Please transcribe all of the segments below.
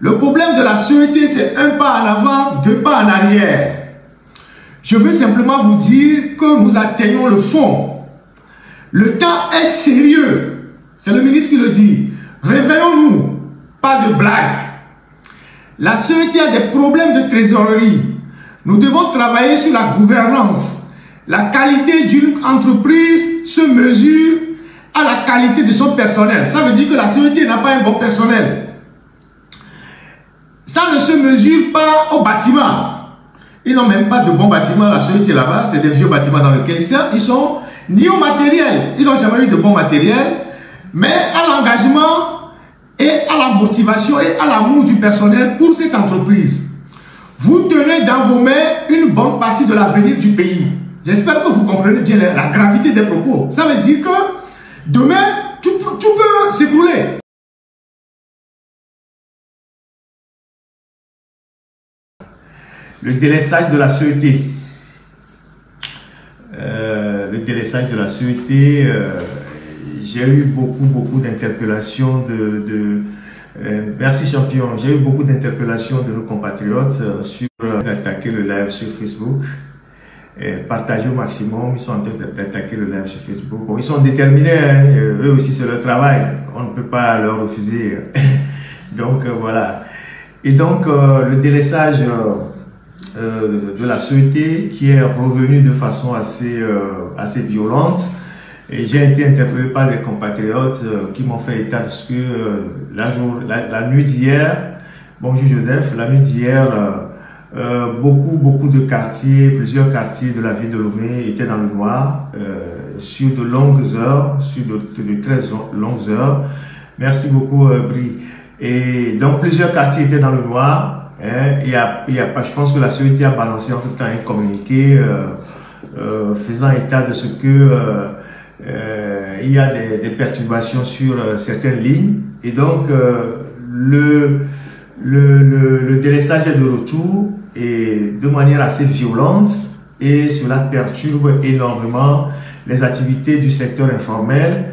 Le problème de la CET, c'est un pas en avant, deux pas en arrière. Je veux simplement vous dire que nous atteignons le fond. Le temps est sérieux. C'est le ministre qui le dit. Réveillons-nous. Pas de blague. La CET a des problèmes de trésorerie. Nous devons travailler sur la gouvernance. La qualité d'une entreprise se mesure à la qualité de son personnel. Ça veut dire que la CET n'a pas un bon personnel. Ça ne se mesure pas au bâtiment. Ils n'ont même pas de bons bâtiments, la CET là-bas. C'est des vieux bâtiments dans lesquels ils sont ni au matériel. Ils n'ont jamais eu de bon matériel. Mais à l'engagement et à la motivation et à l'amour du personnel pour cette entreprise. Vous tenez dans vos mains une bonne partie de l'avenir du pays. J'espère que vous comprenez bien la gravité des propos. Ça veut dire que demain, tout peut s'écrouler. Le délestage de la CET. Le délestage de la CET, j'ai eu beaucoup d'interpellations merci champion, j'ai eu beaucoup d'interpellations de nos compatriotes sur d'attaquer le live sur Facebook. Partager au maximum, ils sont en train d'attaquer le live sur Facebook. Bon, ils sont déterminés, hein, eux aussi c'est leur travail, on ne peut pas leur refuser. Donc voilà. Et donc le délestage de la CET qui est revenu de façon assez violente. Et j'ai été interpellé par des compatriotes qui m'ont fait état de ce que la nuit d'hier, bonjour Joseph, la nuit d'hier, beaucoup de quartiers, plusieurs quartiers de la ville de Lomé étaient dans le noir sur de longues heures, sur de très longues heures. Merci beaucoup Brie. Et donc plusieurs quartiers étaient dans le noir. Je pense que la CET a balancé entre-temps un communiqué faisant état de ce que il y a des perturbations sur certaines lignes et donc le délestage est de retour et de manière assez violente et cela perturbe énormément les activités du secteur informel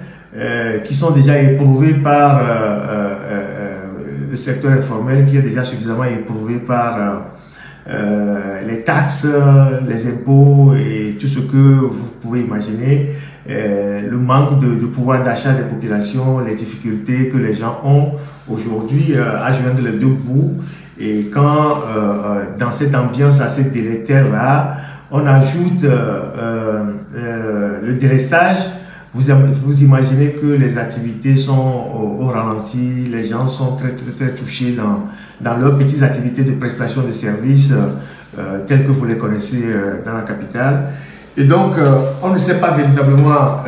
qui sont déjà éprouvées par le secteur informel qui est déjà suffisamment éprouvé par les taxes, les impôts et tout ce que vous pouvez imaginer, le manque de pouvoir d'achat des populations, les difficultés que les gens ont aujourd'hui à joindre les deux bouts. Et quand dans cette ambiance assez délétère là, on ajoute le délestage, vous imaginez que les activités sont au ralenti, les gens sont très touchés dans leurs petites activités de prestation de services telles que vous les connaissez dans la capitale. Et donc, on ne sait pas véritablement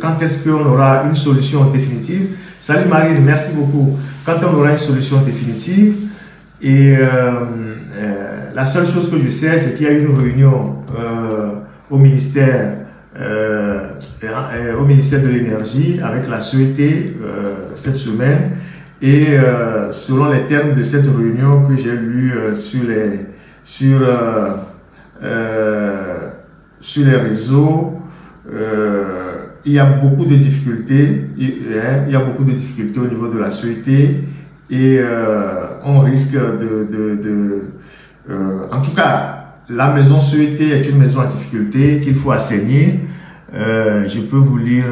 quand est-ce qu'on aura une solution définitive. Salut Marine, merci beaucoup. Quand on aura une solution définitive, et la seule chose que je sais, c'est qu'il y a eu une réunion au ministère de l'énergie avec la CET cette semaine et selon les termes de cette réunion que j'ai lu sur les réseaux, il y a beaucoup de difficultés, il y a beaucoup de difficultés au niveau de la CET et on risque en tout cas, la maison CET est une maison en difficulté qu'il faut assainir. Je peux vous lire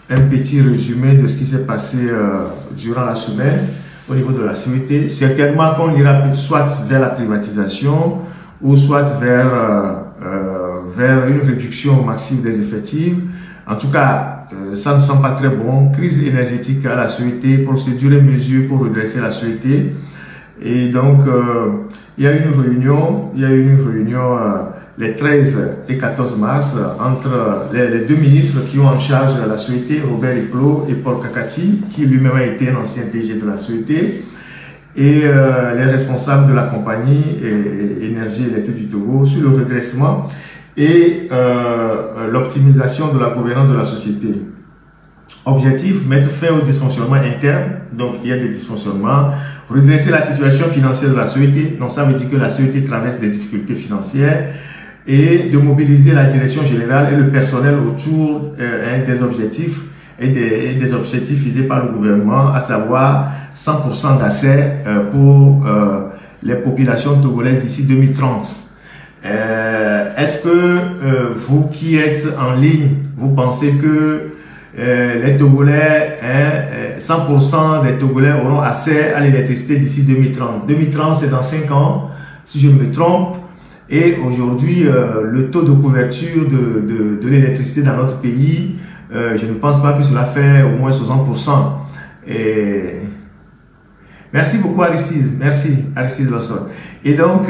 un petit résumé de ce qui s'est passé durant la semaine au niveau de la CET. Certainement qu'on ira soit vers la privatisation ou soit vers une réduction massive des effectifs. En tout cas, ça ne sent pas très bon. Crise énergétique à la CET, procédure et mesures pour redresser la CET. Et donc, il y a eu une réunion les 13 et 14 mars entre les deux ministres qui ont en charge la CET, Robert Eclos et Paul Kakati, qui lui-même a été un ancien DG de la CET, et les responsables de la compagnie Énergie électrique du Togo sur le redressement et l'optimisation de la gouvernance de la société. Objectif, mettre fin au dysfonctionnement interne, donc il y a des dysfonctionnements, redresser la situation financière de la CET, donc ça veut dire que la CET traverse des difficultés financières, et de mobiliser la direction générale et le personnel autour des objectifs et des objectifs visés par le gouvernement, à savoir 100% d'accès pour les populations togolaises d'ici 2030. Est-ce que vous qui êtes en ligne, vous pensez que les Togolais, 100% des Togolais auront accès à l'électricité d'ici 2030? 2030, c'est dans 5 ans, si je me trompe. Et aujourd'hui, le taux de couverture de l'électricité dans notre pays, je ne pense pas que cela fait au moins 60%. Et merci beaucoup Aristide, merci Aristide Lawson. Et donc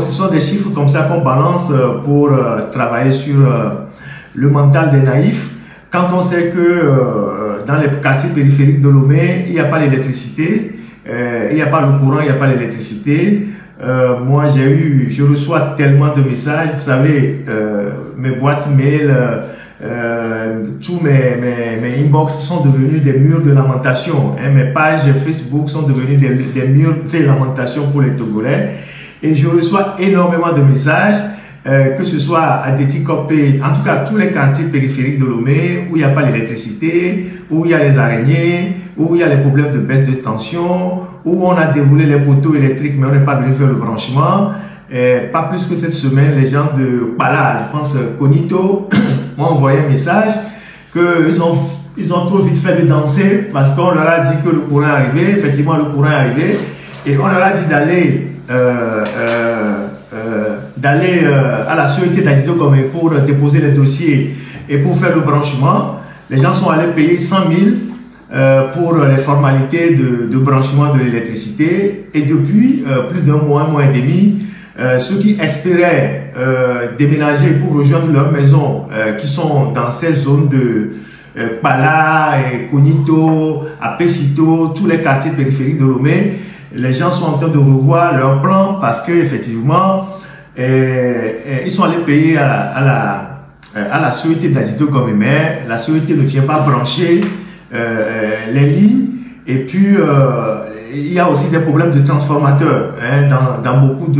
ce sont des chiffres comme ça qu'on balance pour travailler sur le mental des naïfs. Quand on sait que dans les quartiers périphériques de Lomé, il n'y a pas d'électricité, il n'y a pas le courant, il n'y a pas l'électricité. Moi, je reçois tellement de messages, vous savez, mes boîtes mail, tous mes inbox sont devenus des murs de lamentation. Hein, mes pages Facebook sont devenues des murs de lamentation pour les Togolais. Et je reçois énormément de messages, que ce soit à Détikopé, en tout cas tous les quartiers périphériques de Lomé, où il n'y a pas l'électricité, où il y a les araignées, où il y a les problèmes de baisse de tension, où on a déroulé les poteaux électriques mais on n'est pas venu faire le branchement. Pas plus que cette semaine, les gens de Pala, je pense Cognito, m'ont envoyé un message qu'ils ont trop vite fait de danser parce qu'on leur a dit que le courant est arrivé. Effectivement, le courant est arrivé et on leur a dit d'aller à la sûreté d'Agito Gomé pour déposer les dossiers et pour faire le branchement. Les gens sont allés payer 100 000 pour les formalités de branchement de l'électricité. Et depuis plus d'un mois, un mois et demi, ceux qui espéraient déménager pour rejoindre leur maison, qui sont dans ces zones de Pala, Cognito, Apesito, tous les quartiers périphériques de Lomé, les gens sont en train de revoir leur plan parce que effectivement ils sont allés payer à la sûreté d'Agito Gomé, mais la sûreté ne vient pas brancher les lignes. Et puis il y a aussi des problèmes de transformateurs hein, dans beaucoup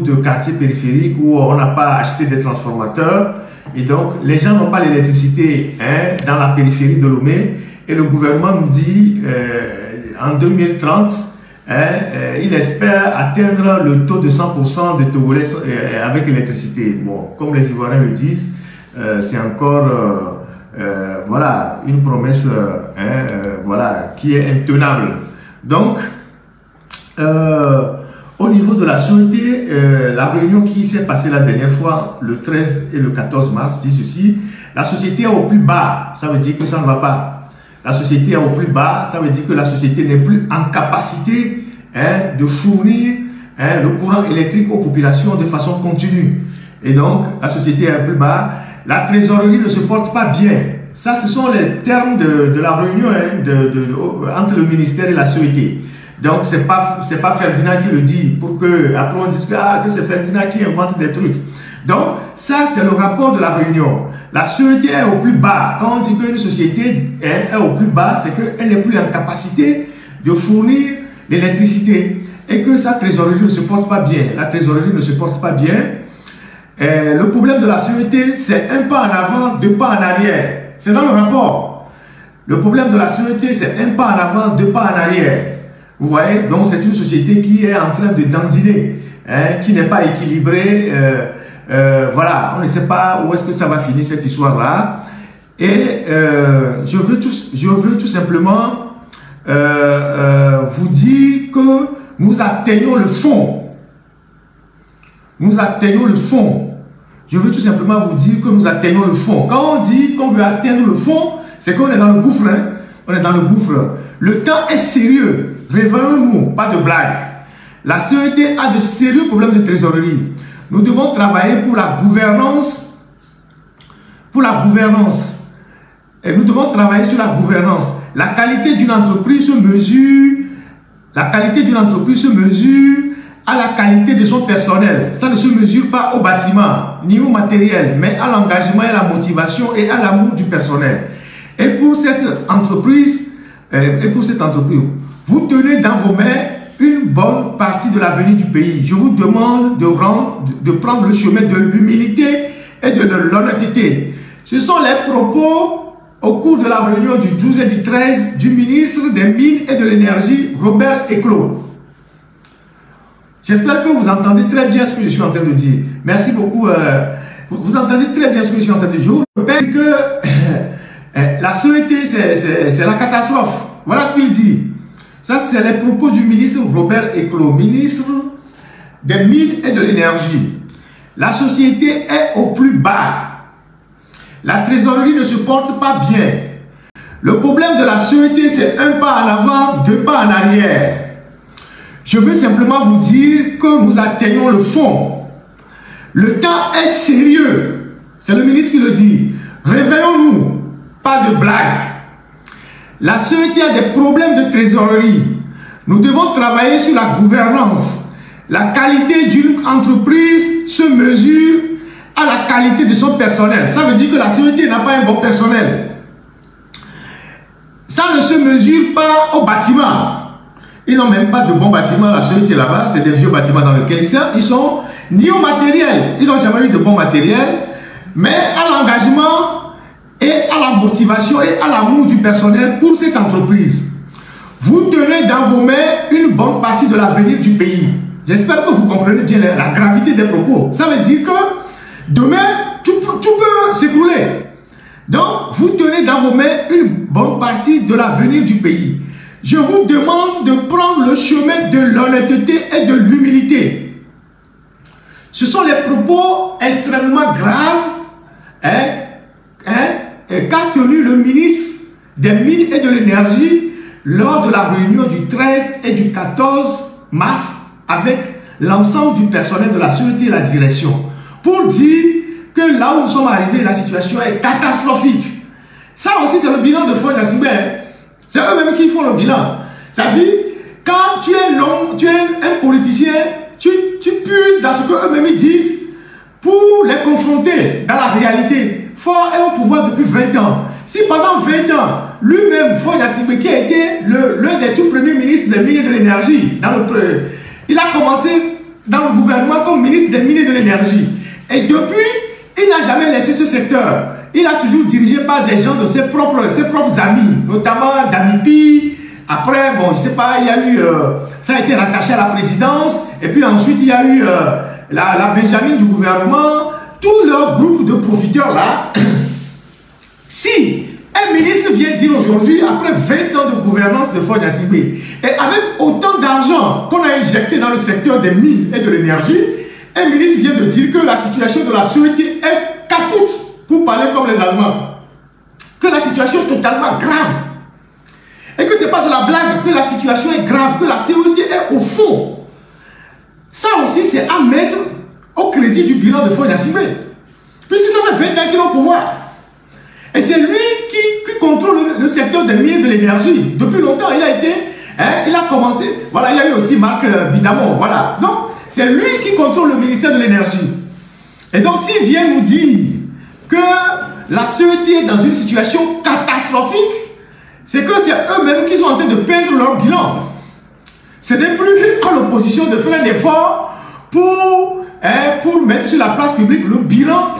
de quartiers périphériques où on n'a pas acheté des transformateurs et donc les gens n'ont pas l'électricité hein, dans la périphérie de Lomé et le gouvernement nous dit en 2030 il espère atteindre le taux de 100% de Togolais avec l'électricité. Bon, comme les Ivoiriens le disent, c'est encore voilà, une promesse voilà, qui est intenable. Donc, au niveau de la sûreté, la réunion qui s'est passée la dernière fois, le 13 et le 14 mars, dit ceci: la société est au plus bas, ça veut dire que ça ne va pas. La société est au plus bas, ça veut dire que la société n'est plus en capacité hein, de fournir hein, le courant électrique aux populations de façon continue. Et donc, la société est au plus bas. La trésorerie ne se porte pas bien. Ça, ce sont les termes de la réunion hein, entre le ministère et la sûreté. Donc, ce n'est pas Ferdinand qui le dit pour que, après on dise que c'est Ferdinand qui invente des trucs. Donc, ça, c'est le rapport de la réunion. La sûreté est au plus bas. Quand on dit qu'une société est au plus bas, c'est qu'elle n'est plus en capacité de fournir l'électricité et que sa trésorerie ne se porte pas bien. La trésorerie ne se porte pas bien. Le problème de la sûreté, c'est un pas en avant, deux pas en arrière. C'est dans le rapport. Le problème de la sûreté, c'est un pas en avant, deux pas en arrière. Vous voyez, donc c'est une société qui est en train de dandiner, hein, qui n'est pas équilibrée. Voilà, on ne sait pas où est-ce que ça va finir cette histoire-là. Et je veux tout simplement vous dire que nous atteignons le fond. Nous atteignons le fond. Je veux tout simplement vous dire que nous atteignons le fond. Quand on dit qu'on veut atteindre le fond, c'est qu'on est dans le gouffre. Hein? On est dans le gouffre. Le temps est sérieux. Réveillons-nous, pas de blague. La sûreté a de sérieux problèmes de trésorerie. Nous devons travailler pour la gouvernance. Et nous devons travailler sur la gouvernance. La qualité d'une entreprise se mesure. La qualité d'une entreprise se mesure à la qualité de son personnel. Ça ne se mesure pas au bâtiment, ni au matériel, mais à l'engagement et à la motivation et à l'amour du personnel. Et pour cette entreprise, vous tenez dans vos mains une bonne partie de l'avenir du pays. Je vous demande de prendre le chemin de l'humilité et de l'honnêteté. Ce sont les propos au cours de la réunion du 12 et du 13 du ministre des Mines et de l'Énergie, Robert Eklo. J'espère que vous entendez très bien ce que je suis en train de dire. Merci beaucoup. Vous entendez très bien ce que je suis en train de dire. Je vous rappelle que la CET, c'est la catastrophe. Voilà ce qu'il dit. Ça, c'est les propos du ministre Robert Eklo, ministre des Mines et de l'Énergie. La société est au plus bas. La trésorerie ne se porte pas bien. Le problème de la CET, c'est un pas en avant, deux pas en arrière. Je veux simplement vous dire que nous atteignons le fond. Le temps est sérieux. C'est le ministre qui le dit. Réveillons-nous. Pas de blague. La CET a des problèmes de trésorerie. Nous devons travailler sur la gouvernance. La qualité d'une entreprise se mesure à la qualité de son personnel. Ça veut dire que la CET n'a pas un bon personnel. Ça ne se mesure pas au bâtiment. Ils n'ont même pas de bons bâtiments, la CET là-bas. C'est des vieux bâtiments dans lesquels ils sont ni au matériel. Ils n'ont jamais eu de bon matériel. Mais à l'engagement et à la motivation et à l'amour du personnel pour cette entreprise. Vous tenez dans vos mains une bonne partie de l'avenir du pays. J'espère que vous comprenez bien la gravité des propos. Ça veut dire que demain, tout peut s'écrouler. Donc, vous tenez dans vos mains une bonne partie de l'avenir du pays. Je vous demande de prendre le chemin de l'honnêteté et de l'humilité. Ce sont les propos extrêmement graves qu'a tenu le ministre des Mines et de l'Énergie lors de la réunion du 13 et du 14 mars avec l'ensemble du personnel de la sûreté et la direction pour dire que là où nous sommes arrivés, la situation est catastrophique. Ça aussi, c'est le bilan de Foy Gnassingbé. C'est eux-mêmes qui font le bilan. C'est-à-dire, quand tu es l'homme, tu es un politicien, tu puises dans ce qu'eux-mêmes disent pour les confronter dans la réalité. Fort est au pouvoir depuis 20 ans. Si pendant 20 ans, lui-même, Foy Gnassingbé, qui a été l'un des tout premiers ministres des Mines et de l'Énergie, il a commencé dans le gouvernement comme ministre des Mines et de l'Énergie. Et depuis, il n'a jamais laissé ce secteur. Il a toujours dirigé par des gens de ses propres amis, notamment Damipi. Après, bon, je ne sais pas, il y a eu, ça a été rattaché à la présidence. Et puis ensuite, il y a eu la Benjamin du gouvernement. Tout leur groupe de profiteurs là. Si un ministre vient dire aujourd'hui, après 20 ans de gouvernance de Foy Gnassingbé, et avec autant d'argent qu'on a injecté dans le secteur des mines et de l'énergie, un ministre vient de dire que la situation de la sûreté est capoute, pour parler comme les Allemands. Que la situation est totalement grave. Et que ce n'est pas de la blague, que la situation est grave, que la sécurité est au fond. Ça aussi, c'est à mettre au crédit du bilan de Foy Gnassingbé. Puisque ça fait 20 ans qu'il est au pouvoir. Et c'est lui qui contrôle le secteur des mines et de l'énergie. Depuis longtemps, il a été, il a commencé, voilà, il y a eu aussi Marc Bidamon, voilà. Donc, c'est lui qui contrôle le ministère de l'énergie. Et donc, s'il vient nous dire que la CET est dans une situation catastrophique, c'est que c'est eux-mêmes qui sont en train de peindre leur bilan. Ce n'est plus à l'opposition de faire un effort pour mettre sur la place publique le bilan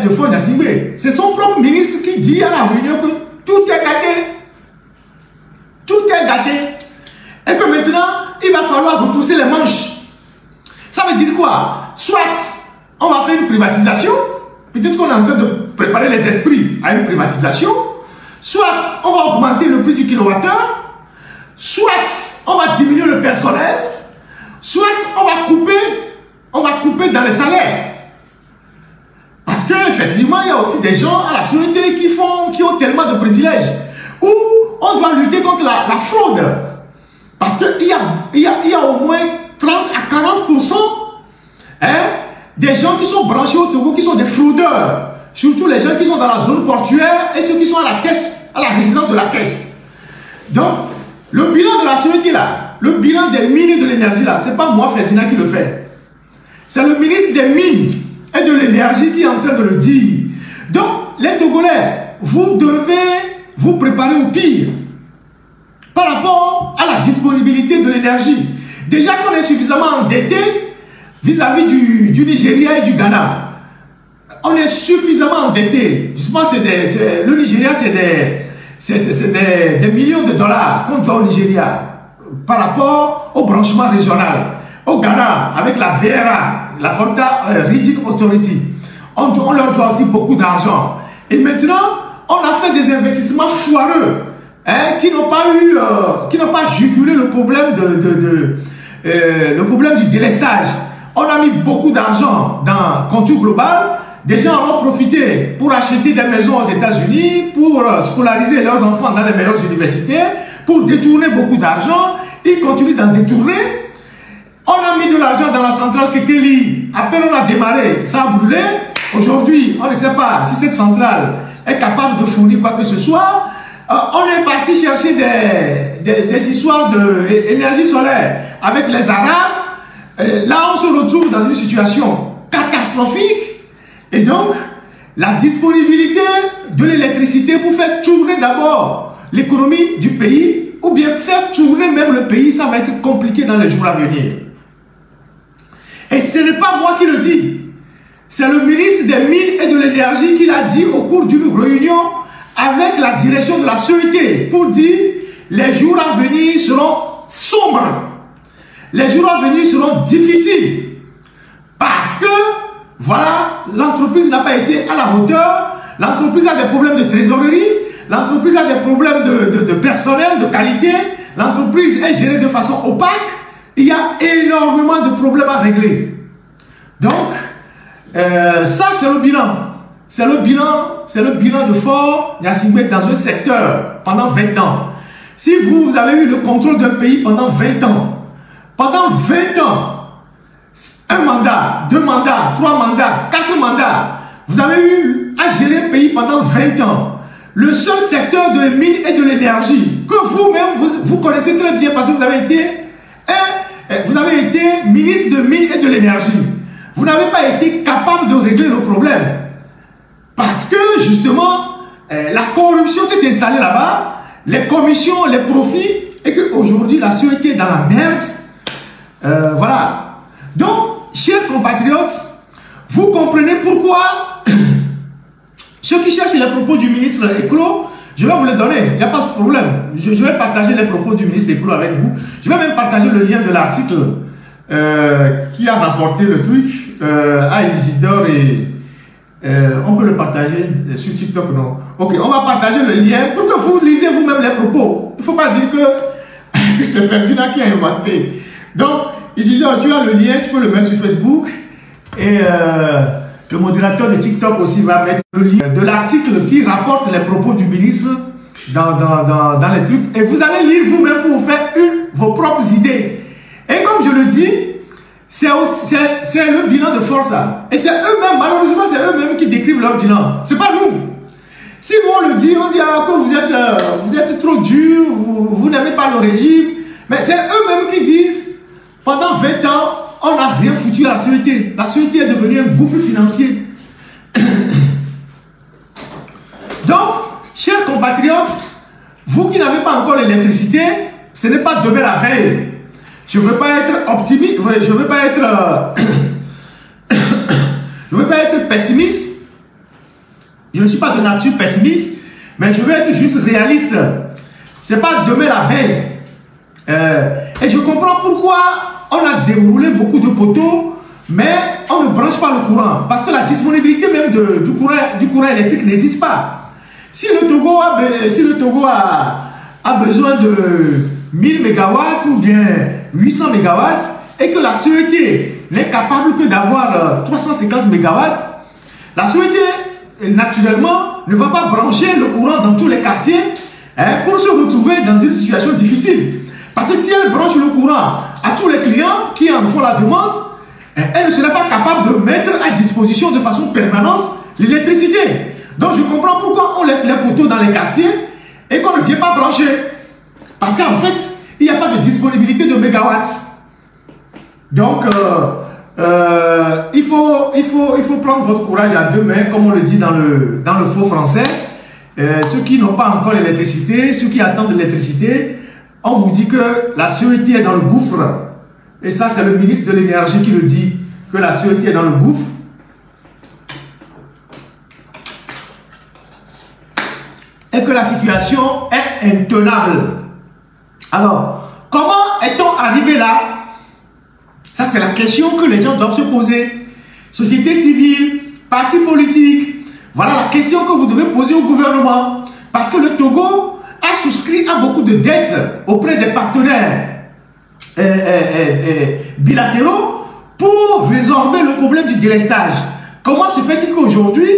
de Foy Gnassingbé. C'est son propre ministre qui dit à la réunion que tout est gâté. Tout est gâté. Et que maintenant, il va falloir retrousser les manches. Ça veut dire quoi? Soit on va faire une privatisation, peut-être qu'on est en train de préparer les esprits à une privatisation, soit on va augmenter le prix du kilowattheure, soit on va diminuer le personnel, soit on va couper dans les salaires. Parce qu'effectivement, il y a aussi des gens à la sûreté qui ont tellement de privilèges, où on doit lutter contre la fraude. Parce qu'il y a au moins 30 à 40% des gens qui sont branchés au Togo, qui sont des fraudeurs. Surtout les gens qui sont dans la zone portuaire et ceux qui sont à la caisse, à la résidence de la caisse. Donc, le bilan de la sûreté là, le bilan des mines et de l'énergie là, ce n'est pas moi Ferdinand qui le fait. C'est le ministre des Mines et de l'énergie qui est en train de le dire. Donc, les Togolais, vous devez vous préparer au pire par rapport à la disponibilité de l'énergie. Déjà qu'on est suffisamment endetté vis-à-vis du Nigeria et du Ghana. on est suffisamment endetté. Je pense que le Nigeria, c'est des millions de dollars qu'on doit au Nigeria par rapport au branchement régional. Au Ghana, avec la VRA, la Volta Regional Authority, on leur doit aussi beaucoup d'argent. Et maintenant, on a fait des investissements foireux qui n'ont pas jugulé le problème le problème du délestage. On a mis beaucoup d'argent dans Contour Global. Des gens en ont profité pour acheter des maisons aux États-Unis, pour scolariser leurs enfants dans les meilleures universités, pour détourner beaucoup d'argent. Ils continuent d'en détourner. On a mis de l'argent dans la centrale Kekeli. À peine on a démarré, ça a brûlé. Aujourd'hui, on ne sait pas si cette centrale est capable de fournir quoi que ce soit. On est parti chercher des histoires d'énergie solaire avec les Arabes. Là, on se retrouve dans une situation catastrophique. Et donc, la disponibilité de l'électricité pour faire tourner d'abord l'économie du pays, ou bien faire tourner même le pays, ça va être compliqué dans les jours à venir. Et ce n'est pas moi qui le dis. C'est le ministre des Mines et de l'Énergie qui l'a dit au cours d'une réunion avec la direction de la CET pour dire les jours à venir seront sombres. Les jours à venir seront difficiles. Parce que, voilà, l'entreprise n'a pas été à la hauteur. L'entreprise a des problèmes de trésorerie. L'entreprise a des problèmes de personnel, de qualité. L'entreprise est gérée de façon opaque. Il y a énormément de problèmes à régler. Donc, ça c'est le bilan. C'est le bilan de Fort Gnassingbé dans un secteur pendant 20 ans. Si vous avez eu le contrôle d'un pays pendant 20 ans, un mandat, 2 mandats, 3 mandats, 4 mandats, vous avez eu à gérer un pays pendant 20 ans. Le seul secteur de mines et de l'énergie que vous-même, vous connaissez très bien parce que vous avez été ministre de mines et de l'énergie. Vous n'avez pas été capable de régler le problème. Parce que, justement, la corruption s'est installée là-bas, les commissions, les profits, et qu'aujourd'hui, la société est dans la merde. Voilà. Donc, chers compatriotes, vous comprenez pourquoi ceux qui cherchent les propos du ministre Eklo, je vais vous les donner, il n'y a pas de problème. Je vais partager les propos du ministre Eklo avec vous. Je vais même partager le lien de l'article qui a rapporté le truc à Isidore et on peut le partager sur TikTok, non? Ok, on va partager le lien pour que vous lisez vous-même les propos. Il ne faut pas dire que c'est Ferdinand qui a inventé. Donc, Isidore, tu as le lien, tu peux le mettre sur Facebook. Et le modérateur de TikTok aussi va mettre le lien de l'article qui rapporte les propos du ministre dans les trucs. Et vous allez lire vous-même pour vous faire vos propres idées. Et comme je le dis, c'est le bilan de force. Et c'est eux-mêmes, malheureusement, c'est eux-mêmes qui décrivent leur bilan. C'est pas nous. Si nous on le dit, on dit que vous êtes trop dur, vous n'aimez pas le régime. Mais c'est eux-mêmes qui disent, pendant 20 ans, on n'a rien foutu à la société. La société est devenue un gouffre financier. Donc, chers compatriotes, vous qui n'avez pas encore l'électricité, ce n'est pas demain la veille. Je ne veux pas être optimiste, je ne veux pas être pessimiste. Je ne suis pas de nature pessimiste, mais je veux être juste réaliste. Ce n'est pas demain la veille. Et je comprends pourquoi on a déroulé beaucoup de poteaux, mais on ne branche pas le courant. Parce que la disponibilité même du courant électrique n'existe pas. Si le Togo a besoin de 1000 MW ou bien 800 MW et que la société n'est capable que d'avoir 350 MW, la société, naturellement, ne va pas brancher le courant dans tous les quartiers pour se retrouver dans une situation difficile. Parce que si elle branche le courant à tous les clients qui en font la demande, elle ne serait pas capable de mettre à disposition de façon permanente l'électricité. Donc je comprends pourquoi on laisse les poteaux dans les quartiers et qu'on ne vient pas brancher. Parce qu'en fait, il n'y a pas de disponibilité de mégawatts. Donc, il faut prendre votre courage à deux mains, comme on le dit dans le faux français. Ceux qui n'ont pas encore l'électricité, ceux qui attendent l'électricité, on vous dit que la société est dans le gouffre. Et ça, c'est le ministre de l'énergie qui le dit, que la société est dans le gouffre. que la situation est intenable. Alors, comment est-on arrivé là? Ça, c'est la question que les gens doivent se poser. Société civile, partis politiques, voilà la question que vous devez poser au gouvernement. Parce que le Togo a souscrit à beaucoup de dettes auprès des partenaires bilatéraux pour résorber le problème du délestage. Comment se fait-il qu'aujourd'hui,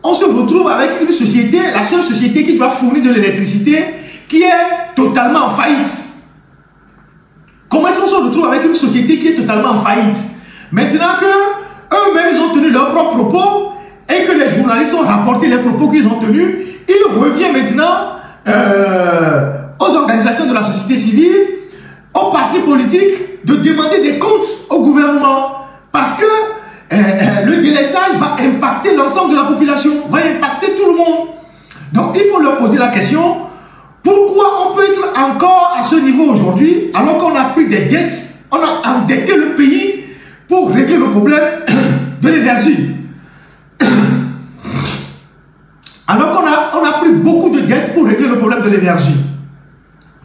on se retrouve avec une société, la seule société qui doit fournir de l'électricité, qui est totalement en faillite? Comment est-ce qu'on se retrouve avec une société qui est totalement en faillite? Maintenant que eux-mêmes ils ont tenu leurs propres propos et que les journalistes ont rapporté les propos qu'ils ont tenus, il revient maintenant aux organisations de la société civile, aux partis politiques de demander des comptes au gouvernement. Parce que le délestage va impacter l'ensemble de la population, va impacter tout le monde. Donc il faut leur poser la question, pourquoi on peut être encore à ce niveau aujourd'hui alors qu'on a pris des dettes, on a endetté le pays pour régler le problème de l'énergie. Alors qu'on a pris beaucoup de dettes pour régler le problème de l'énergie.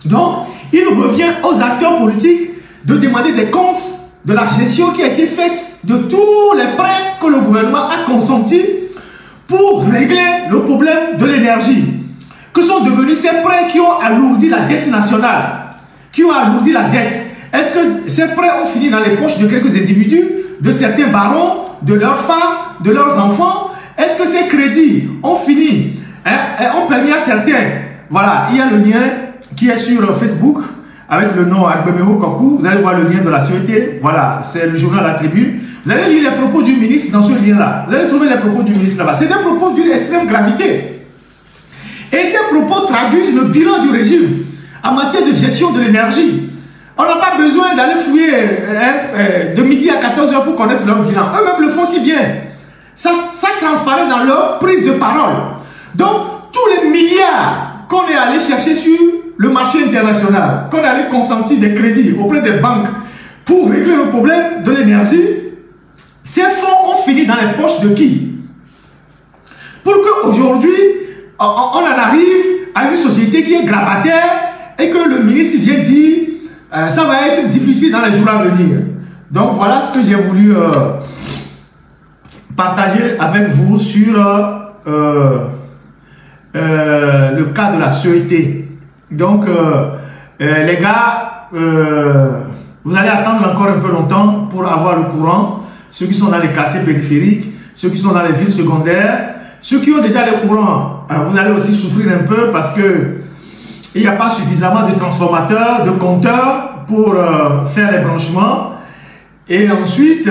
Donc, il revient aux acteurs politiques de demander des comptes de la gestion qui a été faite de tous les prêts que le gouvernement a consentis pour régler le problème de l'énergie. Que sont devenus ces prêts qui ont alourdi la dette nationale? Qui ont alourdi la dette? Est-ce que ces prêts ont fini dans les poches de quelques individus, de certains barons, de leurs femmes, de leurs enfants? Est-ce que ces crédits ont fini, ont permis à certains? Voilà, il y a le lien qui est sur Facebook avec le nom Agbemero Kokou. Vous allez voir le lien de la société. Voilà, c'est le journal La Tribune. Vous allez lire les propos du ministre dans ce lien-là. Vous allez trouver les propos du ministre là-bas. C'est des propos d'une extrême gravité. Et ces propos traduisent le bilan du régime en matière de gestion de l'énergie. On n'a pas besoin d'aller fouiller de midi à 14 h pour connaître leur bilan. Eux-mêmes le font si bien. Ça transparaît dans leur prise de parole. Donc, tous les milliards qu'on est allé chercher sur le marché international, qu'on est allé consentir des crédits auprès des banques pour régler le problème de l'énergie, ces fonds ont fini dans les poches de qui? Pour qu'aujourd'hui, on en arrive à une société qui est grabataire et que le ministre vient dire ça va être difficile dans les jours à venir. Donc, voilà ce que j'ai voulu partager avec vous sur le cas de la CET. Donc, les gars, vous allez attendre encore un peu longtemps pour avoir le courant. Ceux qui sont dans les quartiers périphériques, ceux qui sont dans les villes secondaires, ceux qui ont déjà le courant, vous allez aussi souffrir un peu parce que il n'y a pas suffisamment de transformateurs, de compteurs pour faire les branchements. Et ensuite,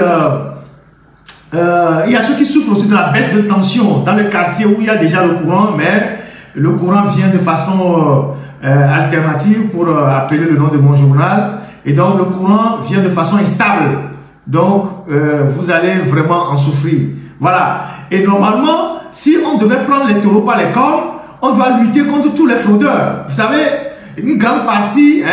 il y a ceux qui souffrent aussi de la baisse de tension dans le quartier où il y a déjà le courant, mais le courant vient de façon alternative pour appeler le nom de mon journal. Et donc, le courant vient de façon instable. Donc, vous allez vraiment en souffrir. Voilà. Et normalement, si on devait prendre les taureaux par les cornes, on doit lutter contre tous les fraudeurs. Vous savez, une grande partie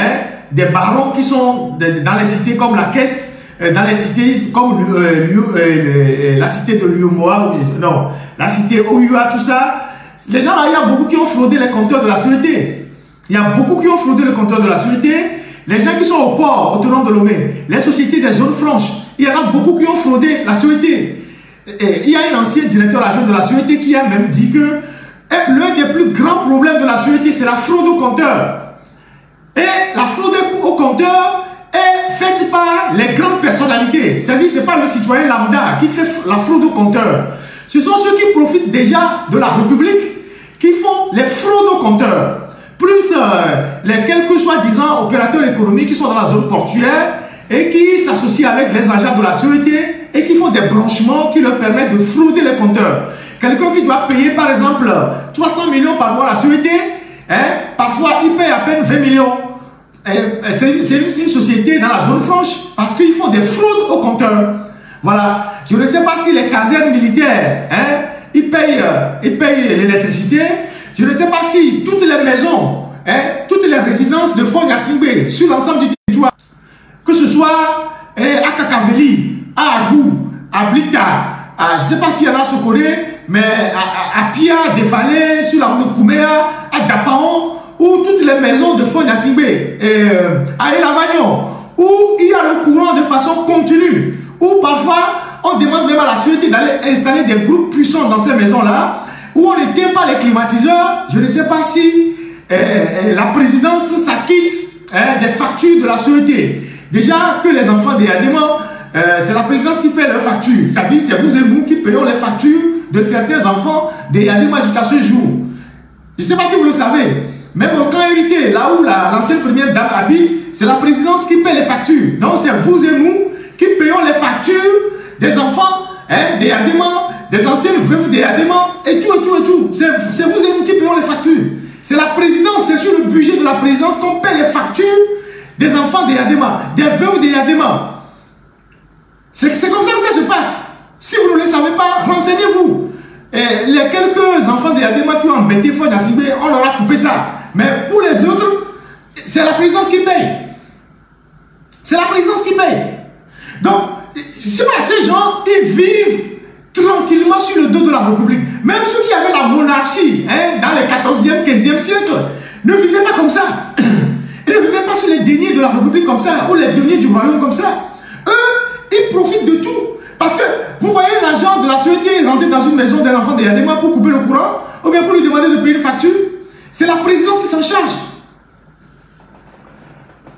des barons qui sont dans les cités comme la Caisse, dans les cités comme la cité de Lyomoa, non, la cité Oyua, tout ça, les gens là, il y a beaucoup qui ont fraudé les compteurs de la Société. Il y a beaucoup qui ont fraudé les compteurs de la Société. Les gens qui sont au port, autonome de Lomé, les sociétés des zones franches, il y en a beaucoup qui ont fraudé la Société. Et il y a un ancien directeur adjoint de la Société qui a même dit que l'un des plus grands problèmes de la Société, c'est la fraude au compteur. Et la fraude au compteur est faite par les grandes personnalités. C'est-à-dire, ce n'est pas le citoyen lambda qui fait la fraude au compteur. Ce sont ceux qui profitent déjà de la République qui font les fraudes au compteur. Plus les quelques soi-disant opérateurs économiques qui sont dans la zone portuaire et qui s'associent avec les agents de la Société et qui font des branchements qui leur permettent de frauder les compteurs. Quelqu'un qui doit payer par exemple 300 millions par mois à la Société, parfois il paye à peine 20 millions. C'est une société dans la zone franche parce qu'ils font des fraudes aux compteurs. Voilà. Je ne sais pas si les casernes militaires, ils payent l'électricité. Je ne sais pas si toutes les maisons, toutes les résidences de Fort Gnassingbé sur l'ensemble du territoire, que ce soit à Kakaveli, à Agou, à Blita, je ne sais pas s'il y en a à Sokoré, mais à Pia, Défalé, sur la rue de Kouméa, à Dapaon, où toutes les maisons de Fonya Singbe, à Elavagnon, où il y a le courant de façon continue, où parfois on demande même à la société d'aller installer des groupes puissants dans ces maisons-là, où on n'éteint pas les climatiseurs. Je ne sais pas si la présidence s'acquitte des factures de la société. Déjà que les enfants des Adémans, c'est la présidence qui paie leurs factures. C'est-à-dire c'est vous et nous qui payons les factures de certains enfants des Adémans jusqu'à ce jour. Je ne sais pas si vous le savez. Même au camp hérité, là où l'ancienne première dame habite, c'est la présidence qui paie les factures. Donc c'est vous et nous qui payons les factures des enfants des Adémans, des anciennes veuves des Adémans, et tout, et tout, et tout. C'est vous et nous qui payons les factures. C'est la présidence, c'est sur le budget de la présidence qu'on paie les factures des enfants des Adémans, des veuves des Adémans. C'est comme ça que ça se passe. Si vous ne le savez pas, renseignez-vous. Les quelques enfants des Adémans qui ont embêté Fonya Singbe, on leur a coupé ça. Mais pour les autres, c'est la présidence qui paye. C'est la présidence qui paye. Donc, ces gens, ils vivent tranquillement sur le dos de la République. Même ceux qui avaient la monarchie dans les 14e, 15e siècle ne vivaient pas comme ça. Ils ne vivaient pas sur les deniers de la République comme ça, ou les deniers du royaume comme ça. Eux, ils profitent de tout. Parce que vous voyez l'agent de la société rentrer dans une maison d'un enfant des Adémans pour couper le courant, ou bien pour lui demander de payer une facture. C'est la présidence qui s'en charge.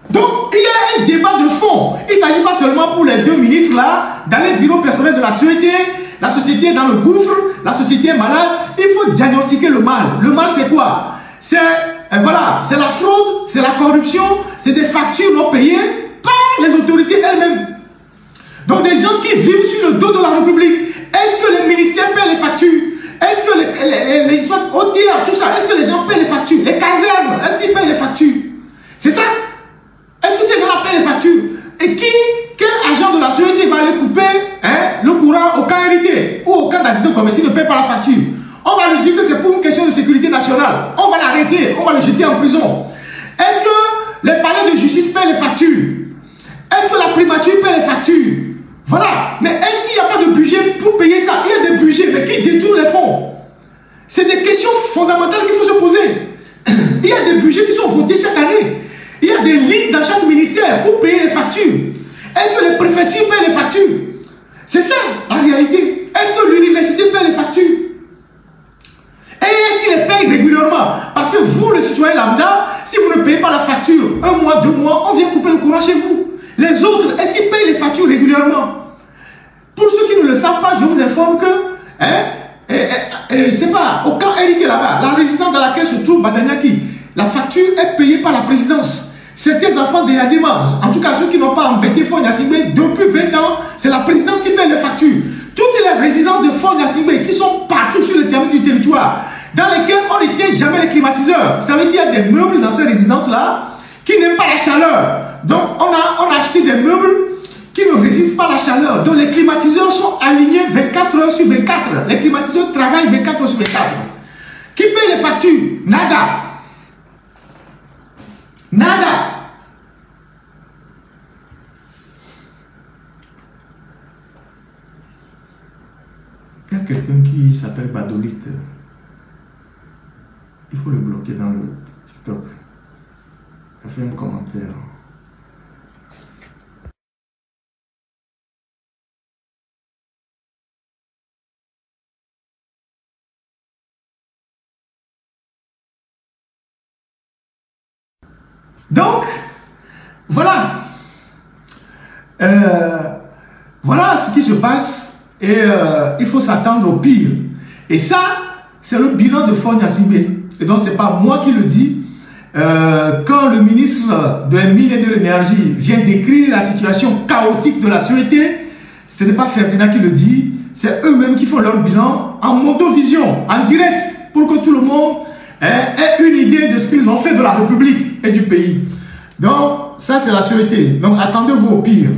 Donc, il y a un débat de fond. Il ne s'agit pas seulement pour les deux ministres là d'aller dire au personnel de la société est dans le gouffre, la société est malade. Il faut diagnostiquer le mal. Le mal, c'est quoi? C'est voilà, c'est la fraude, c'est la corruption, c'est des factures non payées par les autorités elles-mêmes. Donc, des gens qui vivent sur le dos de la République. Est-ce que les ministères paient les factures? Est-ce que les histoires hôtelières, tout ça, est-ce que les gens paient les factures? Les casernes, est-ce qu'ils paient les factures? C'est ça? Est-ce que ces gens-là paient les factures? Et quel agent de la société va aller couper le courant au camp hérité ou au camp d'accident comme s'il ne paie pas la facture? On va lui dire que c'est pour une question de sécurité nationale. On va l'arrêter, on va le jeter en prison. Est-ce que les palais de justice paient les factures? Est-ce que la primature paie les factures? Voilà. Mais est-ce qu'il n'y a pas de budget pour payer ça? Il y a des budgets, mais qui détournent les fonds? C'est des questions fondamentales qu'il faut se poser. Il y a des budgets qui sont votés chaque année. Il y a des lignes dans chaque ministère pour payer les factures. Est-ce que les préfectures paient les factures? C'est ça, la réalité. Est-ce que l'université paie les factures? Et est-ce qu'ils les payent régulièrement? Parce que vous, le citoyen lambda, si vous ne payez pas la facture, 1 mois, 2 mois, on vient couper le courant chez vous. Les autres, est-ce qu'ils payent les factures régulièrement? Pour ceux qui ne le savent pas, je vous informe que, je sais pas, au camp hérité là-bas, la résidence dans laquelle se trouve Badanyaki, la facture est payée par la présidence. Certains enfants des Adémans, en tout cas ceux qui n'ont pas embêté Fonya Singbe, depuis 20 ans, c'est la présidence qui paye les factures. Toutes les résidences de Fonya Singbe qui sont partout sur le terrain du territoire, dans lesquelles on n'était jamais les climatiseurs. Vous savez qu'il y a des meubles dans ces résidences-là qui n'aiment pas la chaleur. Donc on a acheté des meubles qui ne résistent pas à la chaleur. Donc les climatiseurs sont alignés 24 heures sur 24. Les climatiseurs travaillent 24 heures sur 24. Qui paye les factures? Nada. Nada. Il y a quelqu'un qui s'appelle Badoliste. Il faut le bloquer dans le TikTok. Il fait un commentaire. Donc, voilà. Voilà ce qui se passe et il faut s'attendre au pire. Et ça, c'est le bilan de Fonya Singbe. Et donc, ce n'est pas moi qui le dis. Quand le ministre de Mines et de l'Énergie vient décrire la situation chaotique de la société, ce n'est pas Ferdinand qui le dit, c'est eux-mêmes qui font leur bilan en motovision, en direct, pour que tout le monde ait une idée de ce qu'ils ont fait de la République et du pays. Donc, ça c'est la société. Donc, attendez-vous au pire.